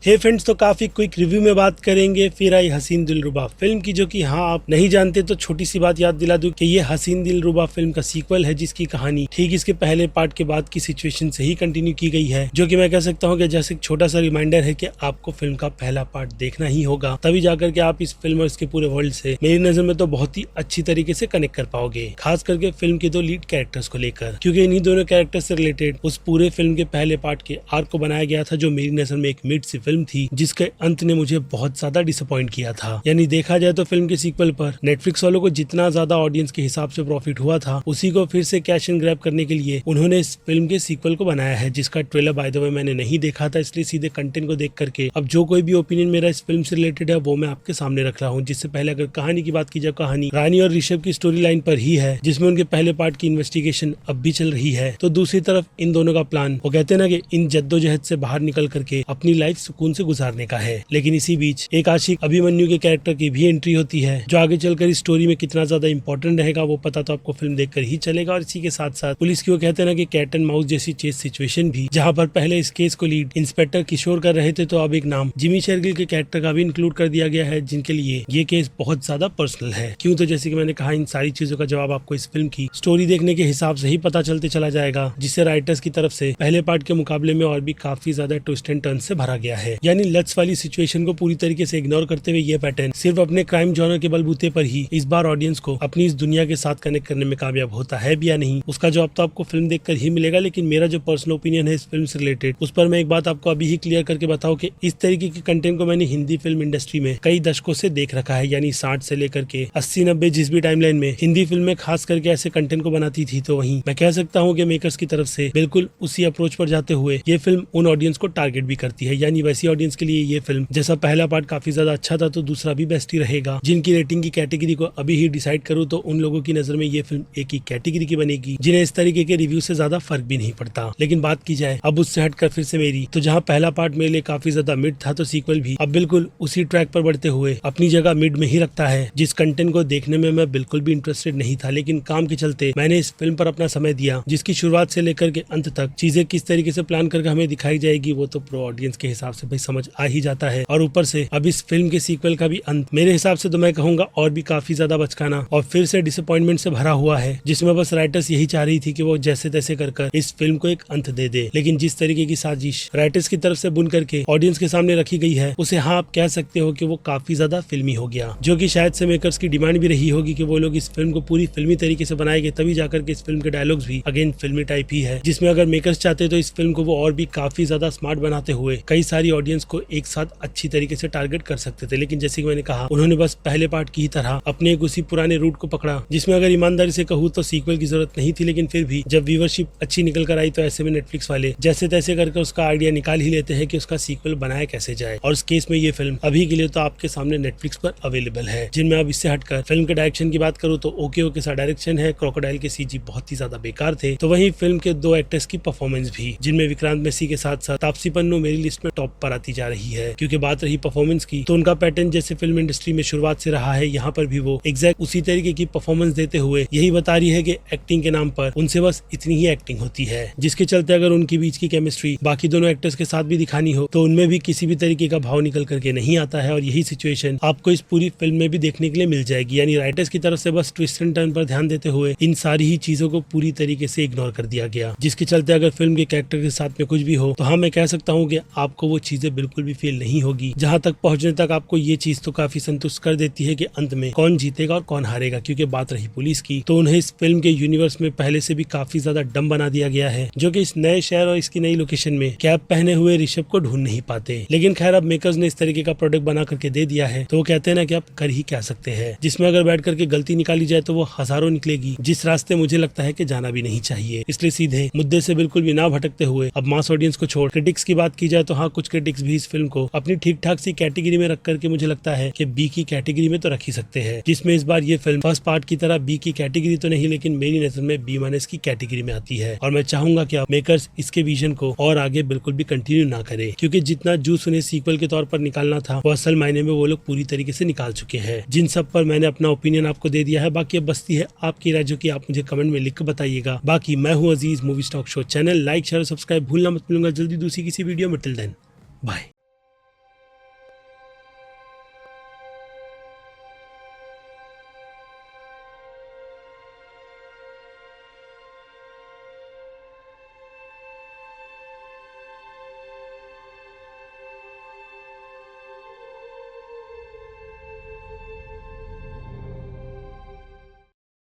हे friends, तो काफी quick review में बात करेंगे फिर आई हसीन दिलरुबा फिल्म की, जो कि हाँ आप नहीं जानते तो छोटी सी बात याद दिला दूं कि ये हसीन दिलरुबा फिल्म का सीक्वल है, जिसकी कहानी ठीक इसके पहले पार्ट के बाद की सिचुएशन से ही कंटिन्यू की गई है। जो कि मैं कह सकता हूँ कि जैसे एक छोटा सा रिमाइंडर है कि आपको फिल्म का पहला पार्ट देखना ही होगा, तभी जाकर के आप इस फिल्म और इसके पूरे वर्ल्ड से मेरी नजर में तो बहुत ही अच्छी तरीके से कनेक्ट कर पाओगे, खास करके फिल्म के दो लीड कैरेक्टर्स को लेकर, क्योंकि इन्हीं दोनों कैरेक्टर से रिलेटेड उस पूरे फिल्म के पहले पार्ट के आर्क को बनाया गया था, जो मेरी नजर में एक मिड सी फिल्म थी, जिसके अंत ने मुझे बहुत ज्यादा डिसअपॉइंट किया था। यानी देखा जाए तो फिल्म के सीक्वल पर नेटफ्लिक्स वालों को जितना ज्यादा ऑडियंस के हिसाब से प्रॉफिट हुआ था, उसी को फिर से कैश एंड ग्रैब करने के लिए उन्होंने इस फिल्म के सीक्वल को बनाया है, जिसका ट्रेलर बाय द वे मैंने नहीं देखा था, इसलिए सीधे कंटेंट को देख करके अब जो कोई भी ओपिनियन मेरा इस फिल्म से रिलेटेड है वो मैं आपके सामने रख रहा हूँ। जिससे पहले अगर कहानी की बात की जाए, कहानी रानी और ऋषभ की स्टोरी लाइन पर ही है, जिसमें उनके पहले पार्ट की इन्वेस्टिगेशन अब भी चल रही है। तो दूसरी तरफ इन दोनों का प्लान, वो कहते हैं ना कि इन जद्दोजहद से बाहर निकल करके अपनी लाइफ सुकून से गुजारने का है। लेकिन इसी बीच एक आशिक अभिमन्यु के कैरेक्टर की भी एंट्री होती है, जो आगे चलकर इस स्टोरी में कितना ज्यादा इंपॉर्टेंट रहेगा वो पता तो आपको फिल्म देखकर ही चलेगा। और इसी के साथ साथ पुलिस की, वो कहते हैं ना कि कैट एंड माउस जैसी चेस सिचुएशन भी, जहां पर पहले इस केस को लीड इंस्पेक्टर किशोर कर रहे थे, तो अब एक नाम जिमी शेरगिल के कैरेक्टर का भी इंक्लूड कर दिया गया है, जिनके लिए ये केस बहुत ज्यादा पर्सनल है। क्यों? तो जैसे कि मैंने कहा, इन सारी चीजों का जवाब आपको इस फिल्म की स्टोरी देखने के हिसाब से ही पता चलते चला जाएगा, जिससे राइटर्स की तरफ से पहले पार्ट के मुकाबले में और भी काफी ज्यादा ट्विस्ट एंड टर्न से भरा गया है। यानी लट्स वाली सिचुएशन को पूरी तरीके से इग्नोर करते हुए ये पैटर्न सिर्फ अपने क्राइम जॉनर के बलबूते पर ही इस बार ऑडियंस को अपनी इस दुनिया के साथ कनेक्ट करने में कामयाब होता है भी या नहीं, उसका जवाब तो आपको फिल्म देखकर ही मिलेगा। लेकिन मेरा जो पर्सनल ओपिनियन है इस फिल्म से रिलेटेड, उस पर मैं एक बात आपको अभी ही क्लियर करके बताऊं कि इस तरीके के कंटेंट को मैंने हिंदी फिल्म इंडस्ट्री में कई दशकों से देख रखा है। यानी 60 से लेकर के 80-90 जिस भी टाइमलाइन में हिंदी फिल्में खास करके ऐसे कंटेंट को बनाती थी, तो वहीं मैं कह सकता हूँ कि मेकर्स की तरफ से बिल्कुल उसी अप्रोच पर जाते हुए ये फिल्म उन ऑडियंस को टारगेट भी करती है। यानी वैसी ऑडियंस के लिए ये फिल्म, जैसा पहला पार्ट काफी ज्यादा अच्छा था, तो दूसरा भी बेस्ट ही रहेगा। जिनकी रेटिंग की कैटेगरी को अभी ही डिसाइड करूँ तो उन लोगों की नजर में ये फिल्म एक ही कैटेगरी की बनेगी, जिन्हें इस तरीके के रिव्यू से ज्यादा फर्क भी नहीं पड़ता। लेकिन बात की जाए अब उससे हटकर फिर से मेरी, तो जहाँ पहला पार्ट मेरे लिए काफी ज्यादा मिड था, तो सीक्वल भी अब बिल्कुल उसी ट्रैक पर बढ़ते हुए अपनी जगह मिड में ही रखता है, जिस कंटेंट को देखने में मैं बिल्कुल भी इंटरेस्टेड नहीं था। लेकिन काम के चलते मैंने इस फिल्म पर अपना समय दिया, जिसकी शुरुआत से लेकर के अंत तक चीजें किस तरीके से प्लान करके हमें दिखाई जाएगी वो तो प्रो ऑडियंस के हिसाब से भाई समझ आ ही जाता है। और ऊपर से अब इस फिल्म के सीक्वल का भी अंत मेरे हिसाब से तो मैं कहूंगा और भी काफी ज्यादा बचकाना और फिर से डिसअपॉइंटमेंट से भरा हुआ है, जिसमें बस राइटर्स यही चाह रही थी कि वो जैसे तैसे कर इस फिल्म को एक अंत दे दे। लेकिन जिस तरीके की साजिश राइटर्स की तरफ से बुन करके ऑडियंस के सामने रखी गई है, उसे हाँ आप कह सकते हो कि वो काफी ज्यादा फिल्मी हो गया, जो कि शायद से मेकर्स की डिमांड भी रही होगी कि वो लोग इस फिल्म को पूरी फिल्मी तरीके से बनाएंगे, तभी जाकर के इस फिल्म के डायलॉग्स भी अगेन फिल्मी टाइप ही है, जिसमें अगर मेकर्स चाहते तो इस फिल्म को वो और भी काफी ज्यादा स्मार्ट बनाते हुए कई सारी ऑडियंस को एक साथ अच्छी तरीके से टारगेट कर सकते थे। लेकिन जैसे कि मैंने कहा, उन्होंने बस पहले पार्ट की तरह अपने एक उसी पुराने रूट को पकड़ा, जिसमें अगर ईमानदारी से कहूँ तो सीक्वल की जरूरत नहीं थी। लेकिन फिर भी जब व्यूवरशिप अच्छी निकल कर आई, तो ऐसे में नेटफ्लिक्स वाले जैसे तैसे करके उसका आइडिया निकाल ही लेते हैं कि उसका सीक्वल बनाया कैसे जाए। और इस केस में ये फिल्म अभी के लिए तो आपके सामने नेटफ्लिक्स पर अवेलेबल है। जिनमें अब इससे हटकर फिल्म के डायरेक्शन की बात करूँ तो ओके सा डायरेक्शन है, क्रोकोडाइल के सीजी बहुत ही ज्यादा बेकार थे। तो वहीं फिल्म के दो एक्टर्स की परफॉर्मेंस भी, जिनमें विक्रांत मैसी के साथ साथ तापसी पन्नू मेरी लिस्ट में टॉप पर आती जा रही है। क्योंकि बात रही परफॉर्मेंस की, तो उनका पैटर्न जैसे फिल्म इंडस्ट्री में शुरुआत से रहा है, यहाँ पर भी वो एग्जैक्ट उसी तरीके की परफॉर्मेंस देते हुए यही बता रही है कि एक्टिंग के नाम पर उनसे बस इतनी ही एक्टिंग होती है, जिसके चलते अगर उनके बीच की केमिस्ट्री बाकी दोनों एक्टर्स के साथ भी दिखानी हो, तो उनमें भी किसी भी तरीके का भाव निकल करके नहीं आता है। और यही सिचुएशन आपको इस पूरी फिल्म में भी देखने के लिए मिल जाएगी। यानी राइटर्स की तरफ से बस ट्विस्ट एंड टर्न पर ध्यान देते हुए इन सारी ही चीजों को पूरी तरीके से इग्नोर कर दिया गया, जिसके चलते अगर फिल्म के कैरेक्टर के साथ में कुछ भी हो, तो हाँ मैं कह सकता हूँ कि आपको वो चीजें बिल्कुल भी फील नहीं होगी। जहाँ तक पहुँचने तक आपको ये चीज तो काफी संतुष्ट कर देती है कि अंत में कौन जीतेगा और कौन हारेगा। क्योंकि बात रही पुलिस की, तो उन्हें इस फिल्म के यूनिवर्स में पहले से भी काफी ज्यादा डम बना दिया गया है, जो कि इस नए शहर और इसकी नई लोकेशन में कैप पहने हुए ऋषभ को ढूंढ नहीं पाते। लेकिन खैर अब मेकर्स ने इस तरीके का प्रोडक्ट बना करके दे दिया है, तो वो कहते हैं ना कि आप कर ही क्या सकते हैं, जिसमें अगर बैठ करके गलती निकाली जाए तो वो हजारों निकलेगी, जिस रास्ते मुझे लगता है कि जाना भी नहीं चाहिए। इसलिए सीधे मुद्दे से बिल्कुल भी ना भटकते हुए अब मास ऑडियंस को छोड़ क्रिटिक्स की बात की जाए, तो हाँ कुछ क्रिटिक्स भी इस फिल्म को अपनी ठीक ठाक सी कैटेगरी में रख करके मुझे लगता है कि बी की कैटेगरी में तो रख ही सकते हैं, जिसमें इस बार ये फिल्म फर्स्ट पार्ट की तरह बी की कैटेगरी तो नहीं, लेकिन मेरी नजर में B- की कैटेगरी में आती है। और मैं चाहूंगा कि आप मेकर्स इसके विजन को और आगे बिल्कुल भी कंटिन्यू ना करे, क्योंकि जितना जूस उन्हें सीक्वल के तौर पर निकालना था वो असल मायने में वो लोग पूरी तरीके से निकाल चुके हैं। जिन सब पर मैंने अपना ओपिनियन आपको दे दिया है, बाकी अब बस्ती है आपकी राय, जो कि आप मुझे कमेंट में लिख कर बताइएगा। बाकी मैं हूँ Aziz, movie stock show channel like share subscribe भूलना मत। मिलूंगा जल्दी दूसरी किसी वीडियो में। Till then bye.